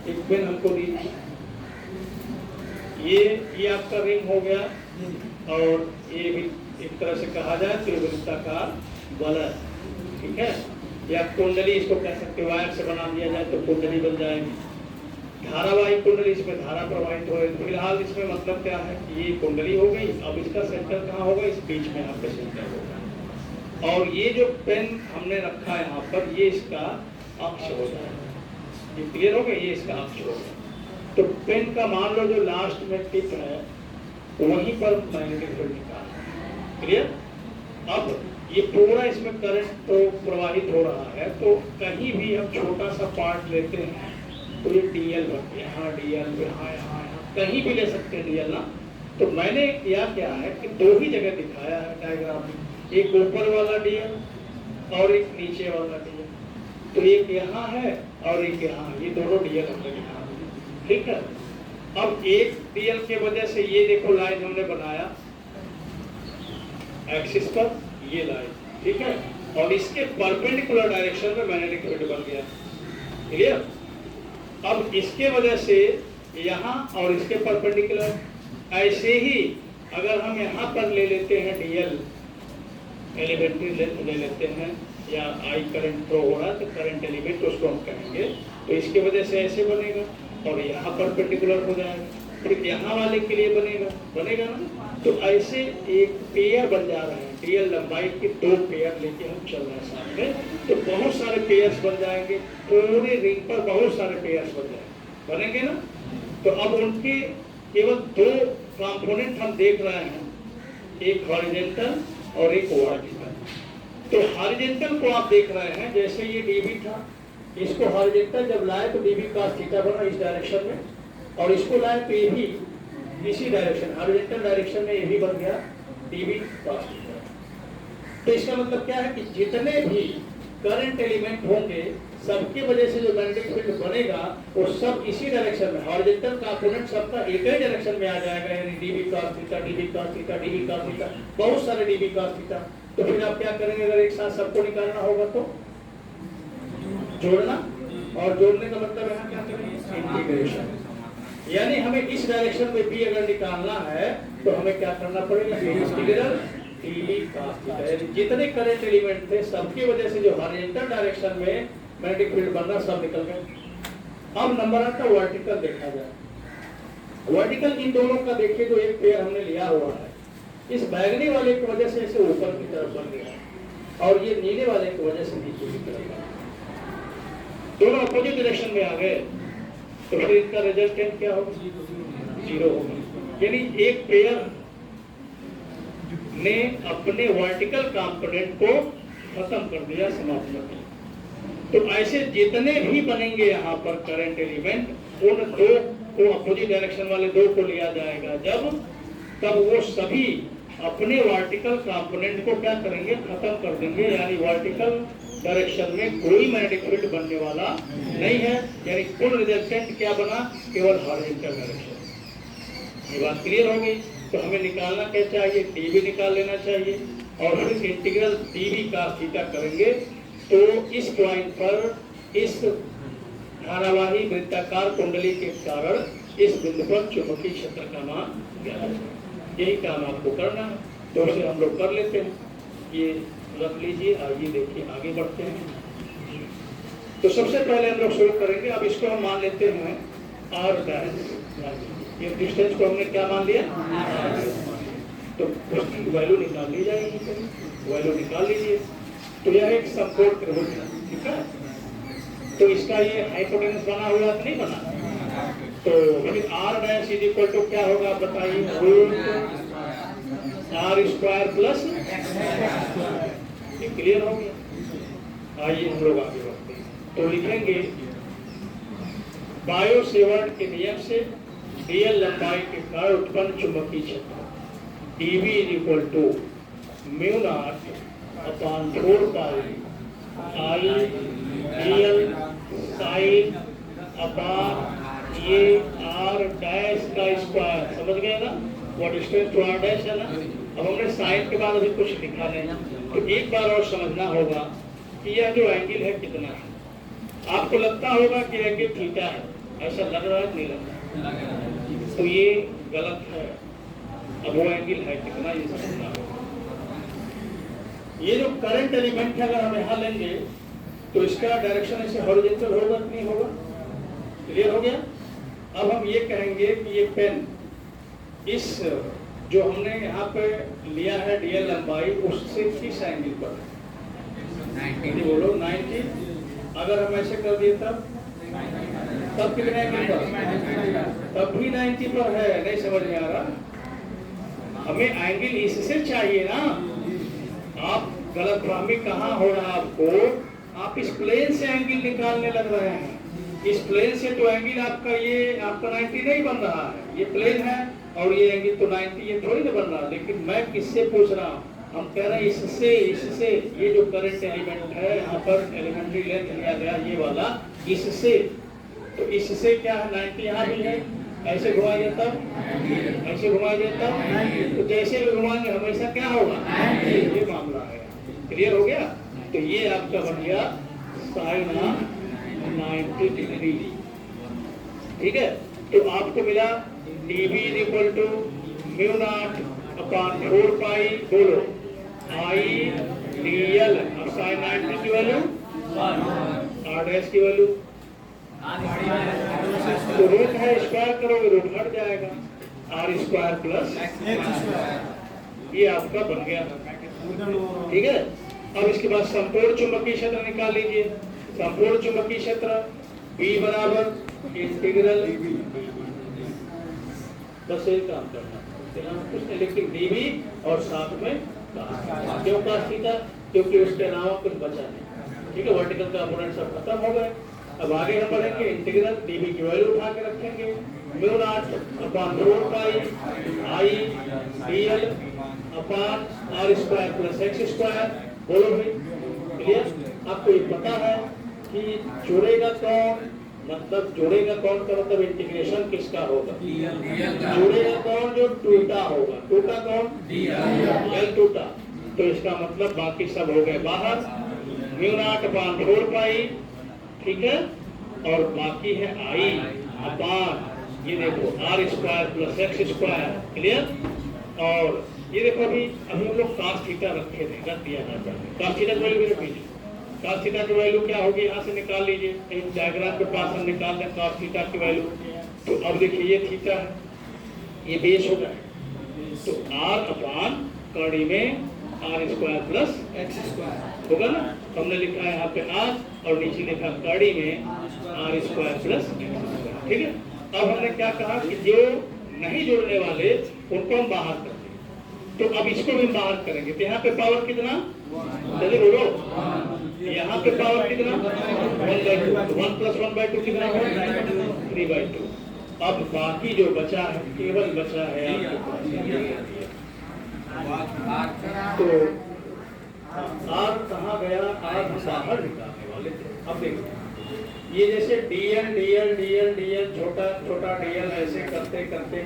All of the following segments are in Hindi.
एक पेन हमको दी थी, ये आपका रिंग हो गया, और ये भी एक तरह से कहा जाए तो वृत्ताकार बलर, ठीक है। या कुंडली इसको कह सकते हो, वायर से बना दिया जाए तो कुंडली बन जाएगी। धारावाही कुंडली, इसमें धारा प्रवाहित हो रही। फिलहाल इसमें मतलब क्या है कि ये कुंडली हो गई, अब इसका सेंटर कहाँ होगा, इस बीच में यहाँ पे सेंटर होगा। और ये जो पेन हमने रखा है यहाँ पर, ये इसका अक्ष हो जाएगा। ये क्लियर हो गया, ये इसका अक्ष हो गया। तो पेन का मान लो जो लास्ट में टिप है वहीं पर मैग्नेटिक फील्ड निकालना। क्लियर। अब ये पूरा इसमें करंट तो प्रवाहित हो रहा है, तो कहीं भी हम छोटा सा पार्ट लेते हैं तो ये डीएल बन गया, यहाँ डीएल, यहाँ यहाँ कहीं भी ले सकते हैं डीएल ना। तो मैंने किया क्या है कि दो ही जगह दिखाया है डायग्राम में, एक ऊपर वाला डीएल और एक नीचे वाला डीएल। तो एक यहाँ है और एक यहाँ, ये दोनों डीएल हमने दिखा दिए, ठीक है। अब एक डीएल के वजह से ये देखो लाइन हमने बनाया एक्सिस पर, ये लाइन, ठीक है, और इसके परपेंडिकुलर डायरेक्शन में मैग्नेटिक फील्ड बन गया। क्लियर। अब इसके वजह से यहाँ और इसके परपेंडिकुलर, ऐसे ही अगर हम यहाँ पर ले लेते हैं डीएल, एलिमेंट्री लेंथ ले लेते हैं, या आई करंट फ्लो हो रहा है तो करंट एलिमेंट उसको हम कहेंगे, तो इसके वजह से ऐसे बनेगा और यहाँ परपेंडिकुलर हो जाएगा, फिर यहाँ वाले के लिए बनेगा ना। तो ऐसे एक पेयर बन जा रहे हैं, डीएल लंबाई के दो पेयर लेके हम चल रहे हैं साथ में, तो बहुत सारे पेयर्स बन जाएंगे, पूरे रिंग पर बहुत सारे पेयर्स बनेंगे ना। तो अब उनके केवल दो कंपोनेंट हम देख रहे हैं, एक हॉरिजॉन्टल और एक वर्टिकल। तो हॉरिजॉन्टल को आप देख रहे हैं, जैसे ये डीबी था, इसको हॉरिजॉन्टल जब लाए तो डीबी cos थीटा बना इस डायरेक्शन में, और इसको लाए तो ये भी इसी डायरेक्शन, हॉरिजॉन्टल डायरेक्शन में ये भी बन गया डीबी cos थीटा। तो इसका मतलब क्या है कि जितने भी करंट एलिमेंट होंगे सबके वजह से जो मैग्नेटिक फील्ड बनेगा वो सब इसी डायरेक्शन में, हॉरिजॉन्टल कंपोनेंट सबका एक ही डायरेक्शन में आ जाएगा, यानी dB cos theta, dB cos theta, dB cos theta, बहुत सारे डीबी cos थीटा। तो फिर आप क्या करेंगे, अगर एक साथ सबको निकालना होगा तो जोड़ना, और जोड़ने का मतलब यहाँ क्या करेंगे, इंटीग्रेशन। यानी हमें इस डायरेक्शन में भी अगर निकालना है तो हमें क्या करना पड़ेगा, इंटीग्रल डीबी cos थीटा। जितने करंट एलिमेंट थे सबकी वजह से जो हॉरिजॉन्टल डायरेक्शन में मैग्नेटिक फील्ड बनना सब निकल गए। अब नंबर आता वर्टिकल देखा जाए। वर्टिकल इन दोनों का देखिए, जो एक पेयर हमने लिया हुआ है, इस बैगनी वाले की वजह से इसे ऊपर की तरफ बन गया और ये नीले वाले की वजह से नीचे की तरफ बन गया। दोनों अपोजिट डायरेक्शन में आ गए, तो फिर इसका रिजल्टेंट क्या होगा, जीरो होगा। यानी एक पेयर ने अपने वर्टिकल कंपोनेंट को खत्म कर दिया, समाप्त कर दिया। तो ऐसे जितने भी बनेंगे यहाँ पर करंट एलिमेंट, उन दो को अपोजिट डायरेक्शन वाले दो को लिया जाएगा जब, तब वो सभी अपने वर्टिकल कंपोनेंट को क्या करेंगे, खत्म कर देंगे। यानी वर्टिकल डायरेक्शन में कोई मैग्नेटिक फील्ड बनने वाला नहीं है, यानी कुल रिजल्टेंट क्या बना, केवल हॉरिजॉन्टल डायरेक्शन। ये बात क्लियर हो गई। तो हमें निकालना क्या चाहिए, डीबी निकाल लेना चाहिए, और फिर इंटीग्रल डीबी cos थीटा करेंगे तो इस पॉइंट पर इस धारावाही वृत्ताकार कुंडली के कारण इस बिंदु पर चुंबकीय क्षेत्र का मान ज्ञात होगा। यही काम आपको करना है, तो उसे हम लोग कर लेते हैं। ये रख लीजिए, आइए देखिए आगे बढ़ते हैं। तो सबसे पहले हम लोग शुरू करेंगे, अब इसको हम मान लेते हैं आर डैश। ये डिस्टेंस को हमने क्या मान लिया, तो उसकी वैल्यू निकाल ली जाएगी, वैल्यू निकाल लीजिए। तो यह एक समकोण त्रिभुज है, ठीक है। तो इसका ये हाइपोटेन्यूस बना हुआ है, नहीं बना, तो फिर R dash is equal to क्या होगा बताइए, आर स्क्वायर प्लस। ये क्लियर हो गया। आइए हम लोग आगे बढ़ते हैं। तो लिखेंगे बायो सेवर्ट के नियम से डीएल लंबाई के कारण उत्पन्न चुंबकीय क्षेत्र dB is equal to mu naught upon 4 pi I dl sine upon ये आर डैश का स्क्वायर। समझ गए ना, वो डिस्टेंस टू आर डैश है ना। अब हमने साइन के बाद अभी कुछ लिखा नहीं, तो एक बार और समझना होगा कि यह जो एंगल है कितना है। आपको लगता होगा कि एंगल थीटा है, ऐसा लग रहा है नहीं लग रहा? तो ये गलत है। अब वो एंगल है कितना ये समझना होगा। ये जो करंट एलिमेंट है अगर हम यहाँ लेंगे तो इसका डायरेक्शन ऐसे हॉरिजॉन्टल होगा कि नहीं होगा? क्लियर हो गया? अब हम ये कहेंगे कि ये पेन इस जो हमने यहाँ पे लिया है डीएल लंबाई उससे किस एंगल पर है? 90 बोलो 90। अगर हम ऐसे कर दिए तब कितने एंगल पर? तब भी 90 पर है। नहीं समझ में आ रहा? हमें एंगल इससे चाहिए ना। आप गलतफहमी कहाँ हो रहा है आपको? आप इस प्लेन से एंगल निकालने लग रहे हैं। इस प्लेन से तो एंगल आपका ये आपका 90 नहीं बन रहा है। ये प्लेन है और ये एंगल तो 90 ये थोड़ी ना बन रहा। लेकिन मैं किससे पूछ रहा हूँ? हम कह रहे हैं इससे ये जो करंट एलिमेंट है यहाँ पर एलिमेंट्री लेंथ लिया गया ये वाला, इससे तो इससे क्या है 90 यहाँ भी है। ऐसे घुमाइए तब, ऐसे घुमाइए तब, तो जैसे भी घुमाएंगे हमेशा क्या होगा? ये मामला है। क्लियर हो गया? तो ये आपका बन गया साइन 90 डिग्री। ठीक है? तो आपको मिला dB equal to mu naught upon 4 pi बोलो I dl। अब साइन 90 की वैल्यू r डैश की वैल्यू तो रूट है, स्क्वायर करोगे रूट हट जाएगा, r स्क्वायर प्लस ये आपका बन गया। ठीक है? अब इसके बाद संपूर्ण चुंबकीय क्षेत्र निकाल लीजिए। संपूर्ण चुंबकीय क्षेत्र B बराबर इंटीग्रल, बस यही काम करना कुछ लेकिन dB और साथ में क्यों cos थीटा? क्योंकि उसके अलावा कुछ बचा नहीं। ठीक है? वर्टिकल कंपोनेंट सब खत्म हो गए। अब आगे हम बढ़ेंगे, इंटीग्रल dB की वैल्यू उठा के रखेंगे mu naught upon 4 pi I dl upon r square plus x square. बोलो भाई क्लियर? आपको ये पता है कि जोड़ेगा कौन? मतलब जोड़ेगा कौन का मतलब इंटीग्रेशन किसका होगा? जोड़ेगा कौन? जो टूटा होगा। टूटा कौन? l टूटा। तो इसका मतलब बाकी सब हो गए बाहर। म्यू नॉट अपॉन 4 पाई, ठीक है? और बाकी है I अपॉन ये देखो r square plus x square. Clear? और ये देखो अभी हम लोग cos थीटा रखे थे, रख दिया जाता है। cos थीटा की वैल्यू भी रख लीजिए। cos थीटा की वैल्यू क्या होगी? यहाँ से निकाल लीजिए। एक डायग्राम के पास हम निकाल दें cos थीटा की वैल्यू। तो अब देखिए ये थीटा है, ये बेस होगा। तो r अपॉन कड़ी में r square plus x square होगा ना। हमने लिखा है यहाँ पे r और नीचे लिखा कड़ी में r square plus x square. ठीक है? अब हमने क्या कहा कि जो नहीं जोड़ने वाले उनको हम बाहर करते हैं। तो अब इसको भी बाहर करेंगे। तो यहाँ पे पावर कितना? जल्दी बोलो। यहाँ पे पावर कितना? 1/2। 1 प्लस 1/2 कितना हो? 3/2। अब बाकी जो बचा है केवल बचा है तो r कहाँ गया? r बाहर निकालने वाले थे। अब देखो ये जैसे dl छोटा dl ऐसे करते करते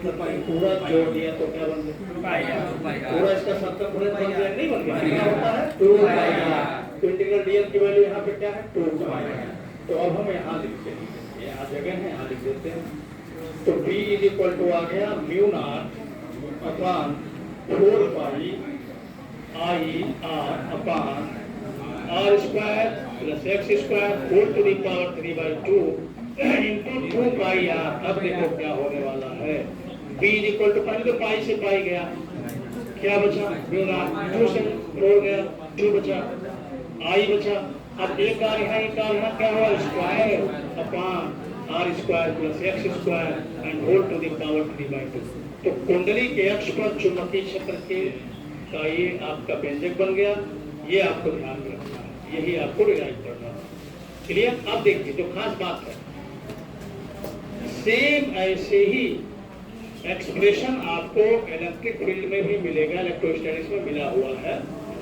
पूरा जोड़ दिया तो क्या बन गया? पूरा इसका सर्कमफ्रेंस बन गया। नहीं बन गया? क्या होता है? 2 पाई। तो इंटीग्रल dl की वैल्यू यहाँ पे क्या है? 2 पाई। तो अब हम यहाँ लिखते हैं, यहाँ जगह है, यहाँ लिख देते हैं। तो b इज इक्वल टू आ गया mu naught upon 4 pi I r upon r square plus x square whole to the power 3/2 into 2 pi r। अब देखो क्या होने वाला है। b इज इक्वल टू पहले तो पाई से पाई गया, क्या बचा? म्यू नॉट 2 से 4 गया, 2 बचा, I बचा। अब एक बार यहाँ क्या हुआ? Square upon r square plus x square and whole to the power 3/2। तो कुंडली के अक्ष पर चुंबकीय क्षेत्र के का ये आपका व्यंजक बन गया। ये आपको ध्यान में रखना है, यही आपको रिवाइज करना है। क्लियर? अब देखिए जो खास बात है, सेम ऐसे ही एक्सप्रेशन आपको इलेक्ट्रिक फील्ड में भी मिलेगा, इलेक्ट्रोस्टैटिक्स में मिला हुआ है।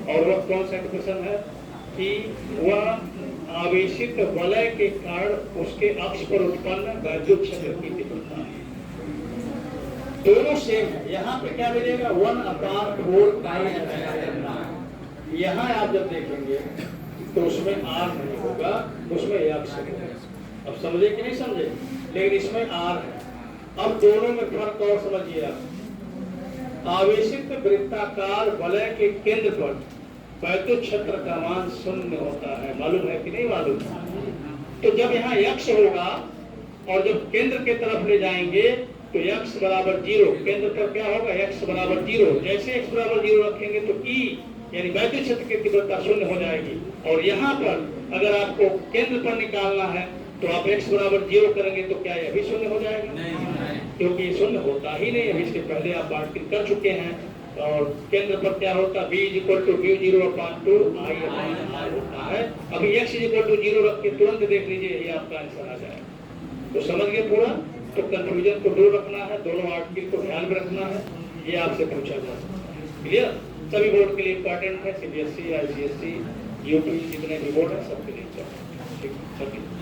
और वह कौन सा एक्सप्रेशन है कि वह आवेशित वलय के कारण उसके अक्ष पर उत्पन्न वैद्युत क्षेत्र की तीव्रता है। दोनों सेम है। यहाँ पे क्या मिलेगा? 1/4 पाई। यहाँ आप जब देखेंगे तो उसमें r नहीं होगा, उसमें x होगा। अब समझे कि नहीं समझे? लेकिन इसमें आर है। अब दोनों में फर्क और समझिए आप। आवेशित वृत्ताकार वलय के केंद्र पर वैद्युत क्षेत्र का मान 0 होता है। मालूम है कि नहीं मालूम? तो जब यहाँ x होगा और जब केंद्र के तरफ ले जाएंगे तो x बराबर 0, केंद्र पर क्या होगा? x बराबर 0। जैसे x बराबर 0 रखेंगे तो E यानी वैद्युत क्षेत्र की तीव्रता 0 हो जाएगी। और यहाँ पर अगर आपको केंद्र पर निकालना है तो आप x बराबर 0 करेंगे तो क्या यह भी 0 हो जाएगा? नहीं, क्योंकि ये 0 होता ही नहीं है। इसके पहले आप बात कर चुके हैं। और केंद्र पर क्या होता है? V = μ0/2 I/R होता है। अभी x = 0 रख के तुरंत देख लीजिए, ये आपका आंसर आ जाएगा। तो समझ गए पूरा? तो कंफ्यूजन को दूर रखना है, दोनों आर्टिकल को ध्यान में रखना है, ये आपसे पूछा जा सकता है। क्लियर? सभी बोर्ड के लिए इंपॉर्टेंट है, CBSE, ICSE, UP जितने भी बोर्ड है सबके लिए। ठीक है।